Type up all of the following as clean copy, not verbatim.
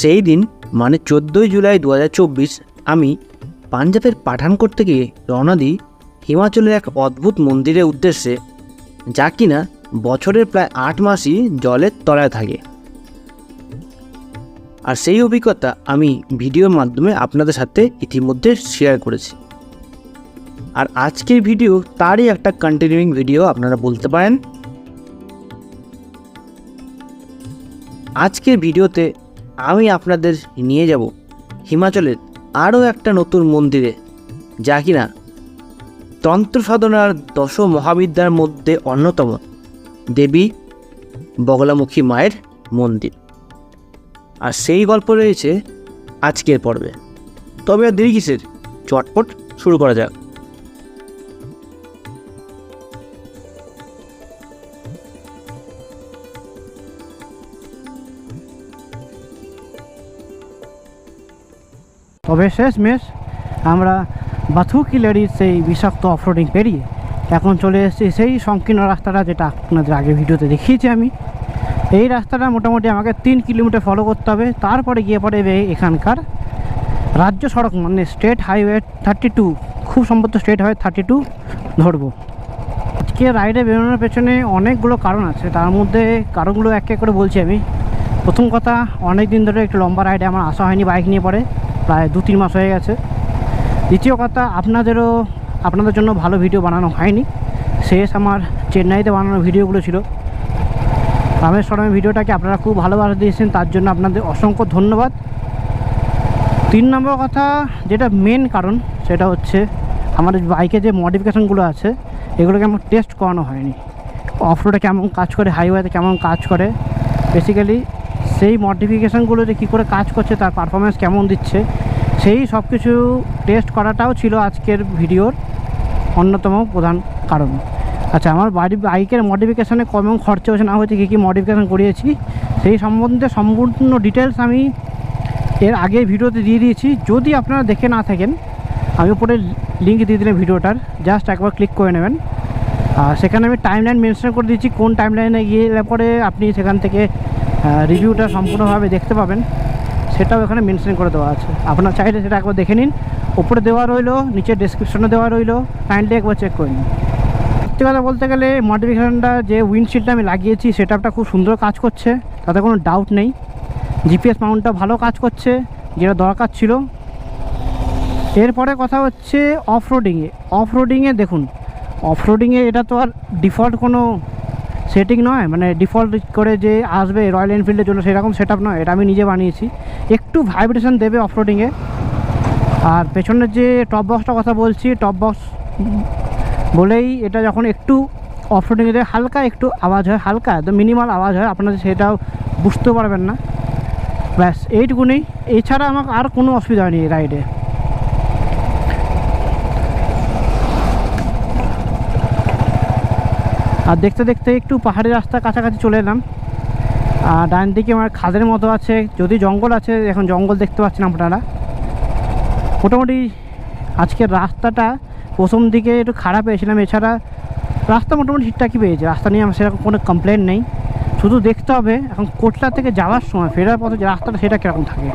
সেই দিন মানে 14ই জুলাই 2024 আমি পাঞ্জাবের পাঠানকোট থেকে রওনা দিই হিমাচলের এক অদ্ভুত মন্দিরের উদ্দেশ্যে, যা কিনা বছরের প্রায় 8 মাসই জলের তলায় থাকে। আর সেই অভিজ্ঞতা আমি ভিডিওর মাধ্যমে আপনাদের সাথে ইতিমধ্যে শেয়ার করেছি। আর আজকের ভিডিও তারই একটা কন্টিনিউইং ভিডিও আপনারা বলতে পারেন। আজকের ভিডিওতে আমি আপনাদের নিয়ে যাব হিমাচলের আরও একটা নতুন মন্দিরে, যা কিনা তন্ত্র সাধনার 10 মহাবিদ্যার মধ্যে অন্যতম দেবী বগলামুখী মায়ের মন্দির। আর সেই গল্প রয়েছে আজকের পর্বে। তবে আর দেরি কিসের, চটপট শুরু করা যাক। তবে শেষমেশ আমরা বাথুকিলারির সেই বিষাক্ত অফরোডিং পেরিয়ে এখন চলে এসেছি সেই সংকীর্ণ রাস্তাটা, যেটা আপনাদের আগে ভিডিওতে দেখিয়েছি আমি। এই রাস্তাটা মোটামুটি আমাকে 3 কিলোমিটার ফলো করতে হবে, তারপরে গিয়ে পড়ে এখানকার রাজ্য সড়ক, মানে স্টেট হাইওয়ে 32, খুব সম্ভবত স্টেট হাইওয়ে 32 ধরবো। আজকে রাইডে বেরোনোর পেছনে অনেকগুলো কারণ আছে, তার মধ্যে কারণগুলো এক এক করে বলছি আমি। প্রথম কথা, অনেক দিন ধরে একটু লম্বা রাইডে আমার আসা হয়নি বাইক নিয়ে, পড়ে প্রায় 2-3 মাস হয়ে গেছে। দ্বিতীয় কথা, আপনাদের জন্য ভালো ভিডিও বানানো হয়নি। শেষ আমার চেন্নাইতে বানানো ভিডিওগুলো ছিল। রামেশ্বরমের ভিডিওটাকে আপনারা খুব ভালোবাসা দিয়েছেন, তার জন্য আপনাদের অসংখ্য ধন্যবাদ। 3 নম্বর কথা, যেটা মেন কারণ, সেটা হচ্ছে আমাদের বাইকে যে মডিফিকেশানগুলো আছে এগুলোকে আমার টেস্ট করানো হয়নি। অফরোডে কেমন কাজ করে, হাইওয়েতে কেমন কাজ করে, বেসিক্যালি সেই মডিফিকেশানগুলো যে কী করে কাজ করছে, তার পারফরমেন্স কেমন দিচ্ছে, সেই সব কিছু টেস্ট করাটাও ছিল আজকের ভিডিওর অন্যতম প্রধান কারণ। আচ্ছা, আমার বাইকের মডিফিকেশানে কেমন খরচা হয়েছে না হয়েছে, কী কী মডিফিকেশান করিয়েছি, সেই সম্বন্ধে সম্পূর্ণ ডিটেলস আমি এর আগের ভিডিওতে দিয়ে দিয়েছি। যদি আপনারা দেখে না থাকেন, আমি উপরে লিঙ্ক দিয়ে দিলাম ভিডিওটার, জাস্ট একবার ক্লিক করে নেবেন। আর সেখানে আমি টাইমলাইন মেনশন করে দিয়েছি, কোন টাইমলাইনে গিয়ে পরে আপনি সেখান থেকে রিভিউটা সম্পূর্ণভাবে দেখতে পাবেন, সেটাও এখানে মেনশন করে দেওয়া আছে। আপনারা চাইলে সেটা একবার দেখে নিন, উপরে দেওয়া রইলো, নিচে ডেসক্রিপশনে দেওয়া রইলো, কাইন্ডলি একবার চেক করে নিন। সত্যি কথা বলতে গেলে মডিফিকেশানটা যে উইন্ডশিল্ডটা আমি লাগিয়েছি সেটাটা খুব সুন্দর কাজ করছে, তাতে কোনো ডাউট নেই। জিপিএস মাউন্টটা ভালো কাজ করছে, যেটা দরকার ছিল। এরপরে কথা হচ্ছে অফরোডিংয়ে দেখুন, অফরোডিংয়ে এটা তো আর ডিফল্ট কোনো সেটিং নয়, মানে ডিফল্ট করে যে আসবে রয়্যাল এনফিল্ডের জন্য সেরকম সেট আপ নয়, এটা আমি নিজে বানিয়েছি। একটু ভাইব্রেশন দেবে অফরোডিংয়ে। আর পেছনের যে টপ বক্সটার কথা বলছি, টপ বক্স বলেই এটা যখন একটু অফরোডিংয়ে হালকা একটু আওয়াজ হয়, হালকা একদম মিনিমাল আওয়াজ হয়, আপনাদের সেটাও বুঝতে পারবেন না। ব্যাস এইটুকুনি, এছাড়া আমার আর কোনো অসুবিধা হয়নি এই রাইডে। আর দেখতে দেখতে একটু পাহাড়ি রাস্তার কাছাকাছি চলে এলাম। আর ডান দিকে আমার খাদের মতো আছে, যদি জঙ্গল আছে, এখন জঙ্গল দেখতে পাচ্ছেন আপনারা। মোটামুটি আজকের রাস্তাটা প্রথম দিকে একটু খারাপ পেয়েছিলাম, এছাড়া রাস্তা মোটামুটি ঠিকঠাকই পেয়েছে। রাস্তা নিয়ে আমার সেরকম কোনো কমপ্লেন নেই। শুধু দেখতে হবে এখন কোটলা থেকে যাওয়ার সময় ফেরার পথে যে রাস্তাটা সেটা কীরকম থাকে।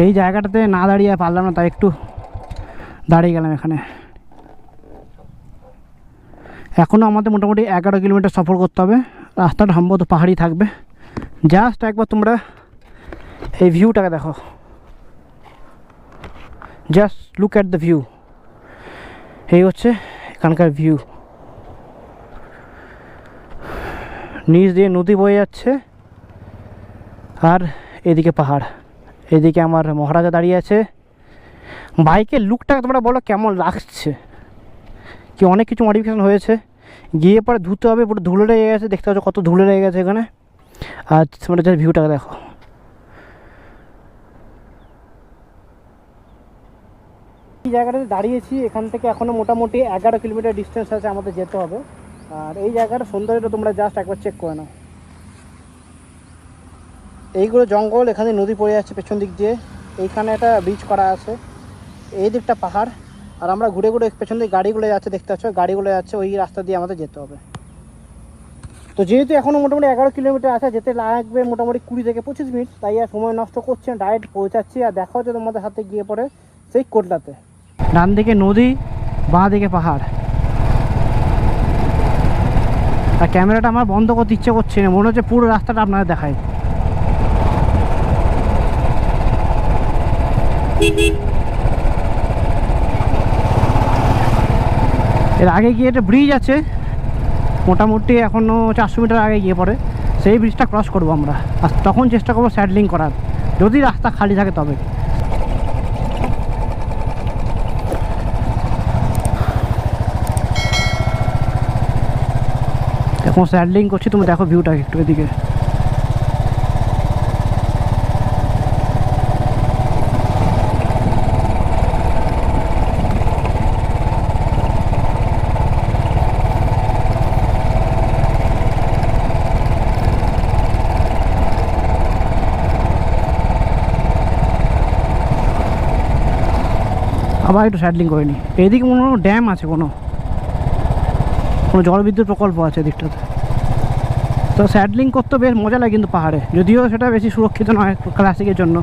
এই জায়গাটাতে না দাঁড়িয়ে পারলাম না, তাই একটু দাঁড়িয়ে গেলাম এখানে। এখনও আমাদের মোটামুটি 11 কিলোমিটার সফর করতে হবে। রাস্তাটা সম্ভবত পাহাড়ি থাকবে। জাস্ট একবার তোমরা এই ভিউটাকে দেখো, just look at the view. এই হচ্ছে এখানকার ভিউ। নিচ দিয়ে নদী বয়ে যাচ্ছে আর এদিকে পাহাড়, এদিকে আমার মহারাজা দাঁড়িয়ে আছে। বাইকের লুকটাকে তোমরা বলো কেমন লাগছে, কি অনেক কিছু মডিফিকেশন হয়েছে। গিয়ে পরে ধুতে হবে, পুরো ধুলো লেগে গেছে, দেখতে পাচ্ছ কত ধুলো লেগে গেছে এখানে। আর তোমরা জাস্ট ভিউটাকে দেখো। এই জায়গাটাতে দাঁড়িয়েছি, এখান থেকে এখনও মোটামুটি 11 কিলোমিটার ডিস্টেন্স আছে আমাদের যেতে হবে। আর এই জায়গাটা সৌন্দর্যটা তোমরা জাস্ট একবার চেক করে নাও। এইগুলো জঙ্গল, এখানে নদী পড়ে যাচ্ছে পেছন দিক দিয়ে, এইখানে একটা ব্রিজ করা আছে, এই দিকটা পাহাড়। আর আমরা ঘুরে ঘুরে পেছন দিকে গাড়িগুলো যাচ্ছে, দেখতে পাচ্ছ গাড়িগুলো যাচ্ছে, ওই রাস্তা দিয়ে আমাদের যেতে হবে। তো যেহেতু এখনও মোটামুটি 11 কিলোমিটার আছে, যেতে লাগবে মোটামুটি 20 থেকে 25 মিনিট, তাই আর সময় নষ্ট করছি না, ডাইরেক্ট পৌঁছাচ্ছি। আর দেখা হচ্ছে তোমাদের হাতে গিয়ে পড়ে সেই কোটলাতে। ডান দিকে নদী, বাঁ দিকে পাহাড়। আর ক্যামেরাটা আমার বন্ধ করতে ইচ্ছে করছে না, মনে হচ্ছে পুরো রাস্তাটা আপনাদের দেখায়। এর আগে গিয়ে একটা ব্রিজ আছে, মোটামুটি এখনও 400 মিটার আগে গিয়ে পড়ে, সেই ব্রিজটা ক্রস করবো আমরা। আর তখন চেষ্টা করবো স্যাডলিং করার, যদি রাস্তা খালি থাকে তবে। এখন স্যাডলিং করছি, তুমি দেখো ভিউটা একটু এদিকে। আবার একটু স্যাডলিং করে নিই। এদিকে মনে হয় ড্যাম আছে, কোনো জলবিদ্যুৎ প্রকল্প আছে এদিকটাতে। তো স্যাডলিং করতে বেশ মজা লাগে কিন্তু পাহাড়ে, যদিও সেটা বেশি সুরক্ষিত নয় ক্লাসিকের জন্য।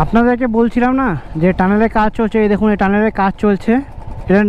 আপনাদেরকে বলছিলাম না যে টানেলের কাজ চলছে, এই দেখুন এই টানেলের কাজ চলছে। এটা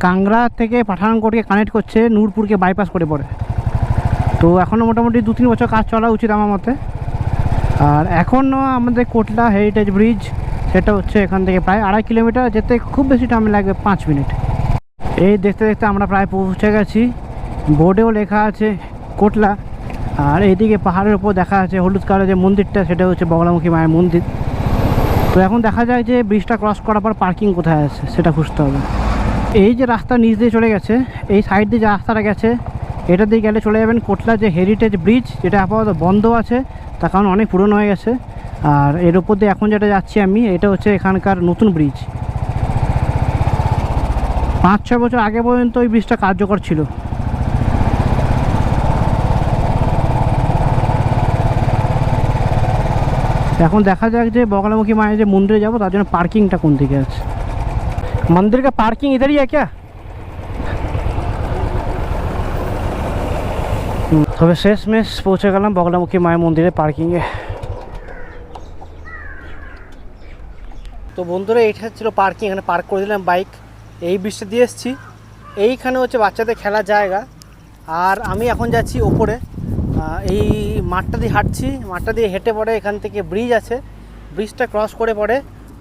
কাংড়া থেকে পাঠানকোটকে কানেক্ট করছে, নূরপুরকে বাইপাস করে পড়ে। তো এখনও মোটামুটি 2-3 বছর কাজ চলা উচিত আমার মতে। আর এখনও আমাদের কোটলা হেরিটেজ ব্রিজ, সেটা হচ্ছে এখান থেকে প্রায় 2.5 কিলোমিটার, যেতে খুব বেশি টাইম লাগবে 5 মিনিট। এই দেখতে দেখতে আমরা প্রায় পৌঁছে গেছি। বোর্ডেও লেখা আছে কোটলা। আর এইদিকে পাহাড়ের উপর দেখা আছে হলুদ কালারের যে মন্দিরটা, সেটা হচ্ছে বগলামুখী মায়ের মন্দির। তো এখন দেখা যায় যে ব্রিজটা ক্রস করার পর পার্কিং কোথায় আছে সেটা খুঁজতে হবে। এই যে রাস্তা নিচ দিয়ে চলে গেছে, এই সাইড দিয়ে যে রাস্তাটা গেছে, এটা দিয়ে গেলে চলে যাবেন কোটলা যে হেরিটেজ ব্রিজ, যেটা আপাতত বন্ধ আছে, তার কারণ অনেক পুরনো হয়ে গেছে। আর এর উপর দিয়ে এখন যেটা যাচ্ছি আমি, এটা হচ্ছে এখানকার নতুন ব্রিজ। 5-6 বছর আগে পর্যন্ত ওই ব্রিজটা কার্যকর ছিল। এখন দেখা যাক যে বগলামুখী মায়ের যে মন্দিরে যাবো, তার জন্য পার্কিংটা কোন দিকে আছে। मंदिर का पार्किंग इधर ही है क्या? তবে শেষমেশ পৌঁছে গেলাম বগলামুখী মায়ের মন্দিরে পার্কিংয়ে। তো বন্ধুরা, এইটা ছিল পার্কিং, এখানে পার্ক করে দিলাম বাইক। এই ব্রিজটা দিয়ে এসেছি, এইখানে হচ্ছে বাচ্চাদের খেলার জায়গা। আর আমি এখন যাচ্ছি ওপরে, এই মাঠটা দিয়ে হাঁটছি, মাঠটা দিয়ে হেঁটে পড়ে এখান থেকে ব্রিজ আছে, ব্রিজটা ক্রস করে পড়ে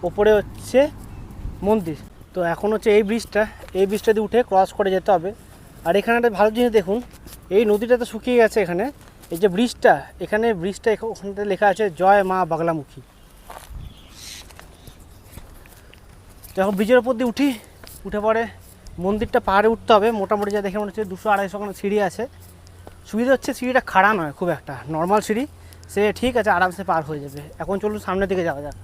ওপরে হচ্ছে মন্দির। তো এখন হচ্ছে এই ব্রিজটা দিয়ে উঠে ক্রস করে যেতে হবে। আর এখানে একটা ভালো জিনিস দেখুন, এই নদীটা তো শুকিয়ে গেছে, এখানে এই যে ব্রিজটা, ওখানটা লেখা আছে জয় মা বাগলামুখী। তো এখন ব্রিজের ওপর দিয়ে উঠে পরে মন্দিরটা পাহাড়ে উঠতে হবে। মোটামুটি যা দেখে মনে হচ্ছে 200-250 খানা সিঁড়ি আছে। সুবিধা হচ্ছে সিঁড়িটা খাড়া নয় খুব একটা, নর্মাল সিঁড়ি, সে ঠিক আছে, আরামসে পার হয়ে যাবে। এখন চলুন সামনের দিকে যাওয়া যাক।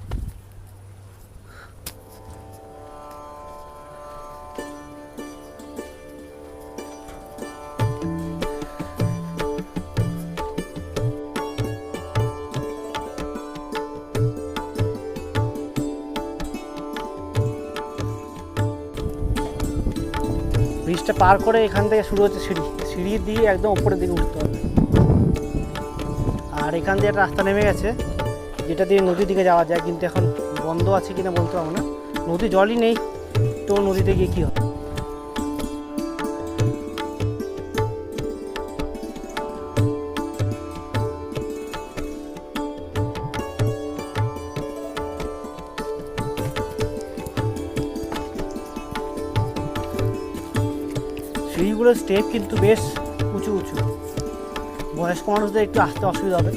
ব্রিজটা পার করে এখান থেকে শুরু হচ্ছে সিঁড়ি দিয়ে একদম উপরের দিকে উঠতে হবে। আর এখান দিয়ে একটা রাস্তা নেমে গেছে যেটা দিয়ে নদীর দিকে যাওয়া যায়, কিন্তু এখন বন্ধ আছে কিনা বলতে পারবো না, নদী জলই নেই তো নদীতে গিয়ে কী হবে। সিঁড়িগুলোর স্টেপ কিন্তু বেশ উঁচু উঁচু, বয়স্ক মানুষদের একটু আসতে অসুবিধা হবে।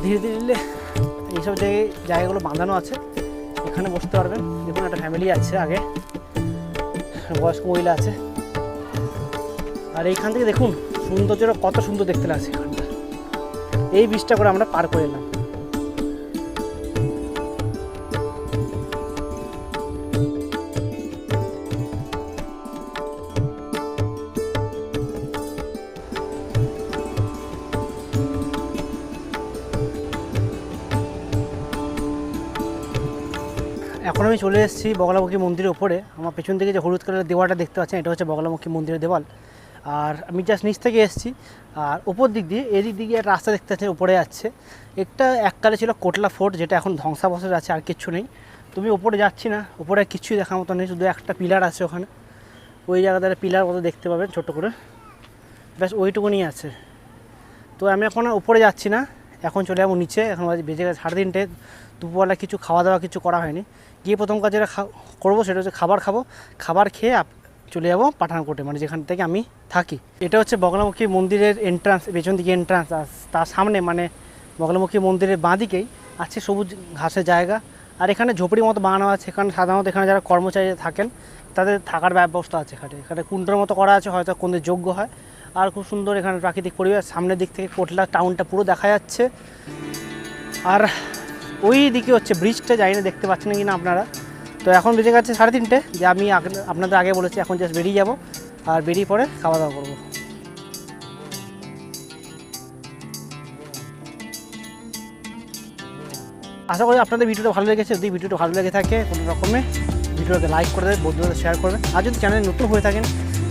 ধীরে ধীরে এইসব জায়গাগুলো বাঁধানো আছে, এখানে বসতে পারবেন। দেখুন একটা ফ্যামিলি আছে, আগে বয়স্ক মহিলা আছে। আর এইখান থেকে দেখুন সৌন্দর্যটা কত সুন্দর দেখতে লাগছে এখানটা। এই ব্রিজটা করে আমরা পার করে এলাম। এখন আমি চলে এসেছি বগলামুখী মন্দিরের ওপরে। আমার পেছন থেকে যে হলুদ কালারের দেওয়ালটা দেখতে পাচ্ছেন, এটা হচ্ছে বগলামুখী মন্দিরের দেওয়াল। আর আমি জাস্ট নিচ থেকে এসেছি। আর ওপর দিক দিয়ে এদিক দিকে একটা রাস্তা দেখতে পাচ্ছেন উপরে যাচ্ছে। একটা এককালে ছিল কোটলা ফোর্ট, যেটা এখন ধ্বংসাবশেষ আছে, আর কিচ্ছু নেই। তুমি ওপরে যাচ্ছি না, ওপরে কিছুই দেখার মতো নেই, শুধু একটা পিলার আছে ওখানে। ওই জায়গাতে পিলার মতো দেখতে পাবেন ছোট্ট করে, ব্যাস ওইটুকুনি আছে। তো আমি এখন ওপরে যাচ্ছি না, এখন চলে যাবো নিচে। এখন বেজে গেছে 3:30, দুপুরবেলা কিছু খাওয়া দাওয়া কিছু করা হয়নি। গিয়ে প্রথম কাজ যেটা করবো সেটা হচ্ছে খাবার খাবো। খাবার খেয়ে চলে যাবো পাঠানকোটে, মানে যেখান থেকে আমি থাকি। এটা হচ্ছে বগলামুখী মন্দিরের এন্ট্রান্স, পেছন দিকে এন্ট্রান্স। আর তার সামনে মানে বগলামুখী মন্দিরের বাঁ দিকেই আছে সবুজ ঘাসের জায়গা। আর এখানে ঝোপড়ির মতো বানানো আছে। এখানে সাধারণত এখানে যারা কর্মচারী থাকেন তাদের থাকার ব্যবস্থা আছে। এখানে কুণ্ডের মতো করা আছে, হয়তো কোনদের যোগ্য হয়। আর খুব সুন্দর এখানে প্রাকৃতিক পরিবেশ। সামনের দিক থেকে কোটলা টাউনটা পুরো দেখা যাচ্ছে। আর ওই দিকে হচ্ছে ব্রিজটা, জানি না দেখতে পাচ্ছেন কি না আপনারা। তো এখন বেজে গেছে 3:30, যে আমি আপনাদের আগে বলেছি এখন জাস্ট বেরিয়ে যাব। আর বেরিয়ে পরে খাওয়া দাওয়া করবো। আশা করি আপনাদের ভিডিওটা ভালো লেগেছে। যদি ভিডিওটা ভালো লেগে থাকে কোনো রকমে ভিডিওটাকে লাইক করে দেবেন, বন্ধুদের শেয়ার করবেন। আর যদি চ্যানেল নতুন হয়ে থাকেন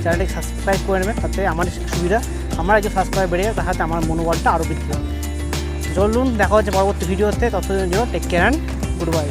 চ্যানেলটাকে সাবস্ক্রাইব করে নেবেন, তাতে আমার সুবিধা। আমার একজন সাবস্ক্রাইব বেড়ে যায়, তাহাতে আমার মনোবলটা আরও বৃদ্ধি হবে। চলুন দেখা হচ্ছে পরবর্তী ভিডিওতে। ততদিনের জন্য take care and good bye.